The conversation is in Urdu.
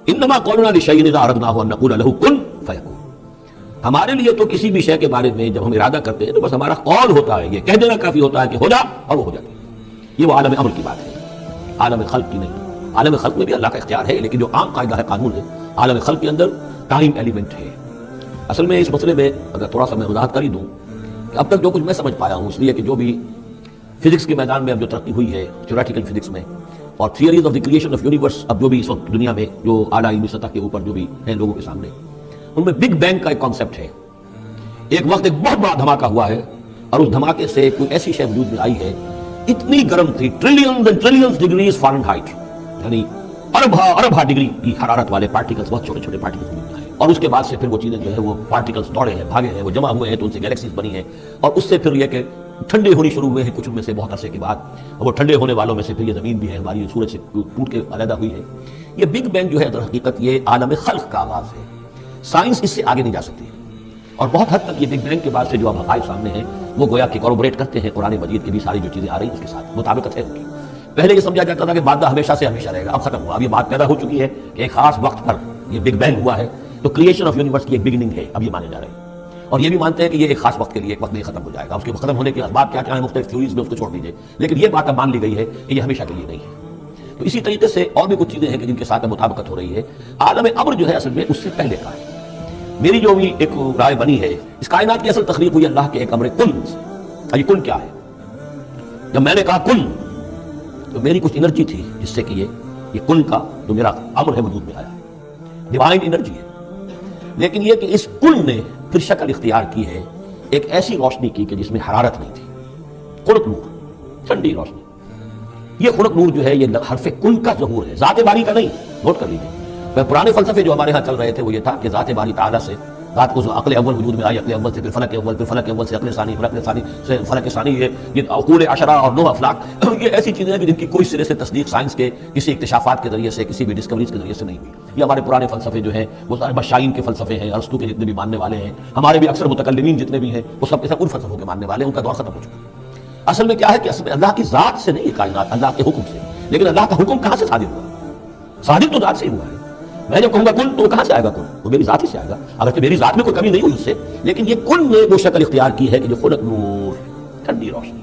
انما قولنا لشیء اذا اردناه ان نقول له کن فیکون. ہمارے لیے تو کسی بھی شے کے بارے میں جب ہم ارادہ کرتے ہیں تو بس ہمارا قول ہوتا ہے، یہ کہہ دینا کافی ہوتا ہے کہ ہو جا، اور وہ ہو جاتی ہے. یہ وہ عالم امر کی بات ہے، عالم خلق کی نہیں. عالم خلق میں بھی اللہ کا اختیار ہے، لیکن جو عام قاعدہ ہے، قانون ہے، عالم خلق کے اندر ٹائم ایلیمنٹ ہے. اصل میں اس مسئلے میں اگر تھوڑا سا میں وضاحت کر ہی دوں کہ اب تک جو کچھ میں سمجھ پایا ہوں، اس لیے کہ جو بھی فزکس کے میدان میں اب جو ترقی ہوئی ہے تھیوریٹیکل فزکس میں، اور theories of the creation of universe, اب جو بھی اس وقت دنیا میں جو اعلیٰ علمی سطح کے اوپر جو بھی ہیں لوگوں کے سامنے، ان میں بگ بینگ کا ایک کانسیپٹ ہے. ایک وقت ایک بہت بڑا دھماکہ ہوا ہے، اور اس دھماکے سے کوئی ایسی شے وجود میں آئی ہے اتنی گرم تھی، trillions and trillions degrees Fahrenheit, یعنی اربھا ڈگری کی حرارت والے پارٹیکلز، بہت چھوٹے چھوٹے پارٹیکلز وجود میں آئے. اور اس کے بعد سے پھر وہ چیزیں جو ہے وہ پارٹیکلز دوڑے ہیں، بھاگے ہیں، وہ جمع ہوئے ہیں تو ان سے گیلیکسیز بنی ہیں. اور اس سے پھر یہ کہ ٹھنڈے ہونی شروع ہوئے ہیں کچھ ان میں سے بہت عرصے کے بعد. اور وہ ٹھنڈے ہونے والوں میں سے پھر یہ زمین بھی ہے ہماری سورج سے ٹوٹ کے علیحدہ ہوئی ہے. یہ بگ بینگ جو ہے در حقیقت یہ عالم خلق کا آغاز ہے. سائنس اس سے آگے نہیں جا سکتی، اور بہت حد تک یہ بگ بینگ کے بعد سے جو اب حقائق سامنے ہیں وہ گویا کہ کوربوریٹ کرتے ہیں قرآن مجید کی بھی ساری جو چیزیں آ رہی ہیں اس کے ساتھ مطابقت ہے ان کی. پہلے یہ سمجھا جاتا تھا کہ مادہ ہمیشہ سے ہمیشہ رہے گا، اب ختم ہوا. اب یہ بات پیدا ہو چکی ہے کہ ایک خاص وقت پر یہ بگ بینگ ہوا ہے، تو کریشن آف یونیورس کی ایک بگننگ ہے، اب یہ مانے جا رہے ہیں. اور یہ بھی مانتے ہیں کہ یہ ایک خاص وقت کے لیے ایک وقت میں ختم ہو جائے گا. اس کے ختم ہونے کے اسباب کیا کیا ہیں مختلف تھیوریز میں، اس کو چھوڑ دیجیے، لیکن یہ بات اب مان لی گئی ہے کہ یہ ہمیشہ کے لیے نہیں ہے. تو اسی طریقے سے اور بھی کچھ چیزیں ہیں کہ جن کے ساتھ مطابقت ہو رہی ہے. عالم امر جو ہے اصل میں اس سے پہلے کا ہے. میری جو بھی ایک رائے بنی ہے، اس کائنات کی اصل تخلیق ہوئی اللہ کے ایک امر کن سے. یہ کن کیا ہے؟ جب میں نے کہا کن تو میری کچھ انرجی تھی جس سے کہ یہ کن کا جو میرا امر ہے وجود میں آیا ہے، ڈیوائن انرجی ہے. لیکن یہ کہ اس کن نے پھر شکل اختیار کی ہے ایک ایسی روشنی کی کہ جس میں حرارت نہیں تھی، خنک نور، ٹھنڈی روشنی. یہ خنک نور جو ہے یہ حرف کن کا ظہور ہے، ذات باری کا نہیں. نوٹ کر لیجیے، پرانے فلسفے جو ہمارے ہاں چل رہے تھے وہ یہ تھا کہ ذات باری تعالیٰ سے رات کو عقل اول وجود میں آئی، عقل اول سے پھر فلک اول، پھر فلک اول سے عقل ثانی، پھر عقل ثانی سے فلک ثانی. یہ عقول عشرہ اور 9 افلاک، یہ ایسی چیزیں ہیں کہ جن کی کوئی سرے سے تصدیق سائنس کے کسی اکتشافات کے ذریعے سے، کسی بھی ڈسکوریز کے ذریعے سے نہیں ہوئی. یہ ہمارے پرانے فلسفے جو ہیں وہ بشائین کے فلسفے ہیں، ارسطو کے جتنے بھی ماننے والے ہیں، ہمارے بھی اکثر متکلمین جتنے بھی ہیں وہ سب کے سب ان فلسفوں کے ماننے والے ہیں. ان کا دور ختم ہو چکا. اصل میں کیا ہے کہ اصل میں اللہ کی ذات سے نہیں یہ کائنات، اللہ کے حکم سے. لیکن اللہ کا حکم کہاں سے صادر ہوا؟ صادر تو ذات سے ہی ہوا ہے. میں جب کہوں گا کن تو کہاں سے آئے گا؟ کن وہ میری ذات ہی سے آئے گا، اگرچہ میری ذات میں کوئی کمی نہیں ہوئی اس سے، لیکن یہ کن نے وہ شکل اختیار کی ہے کہ جو خنک نور، ٹھنڈی روشنی.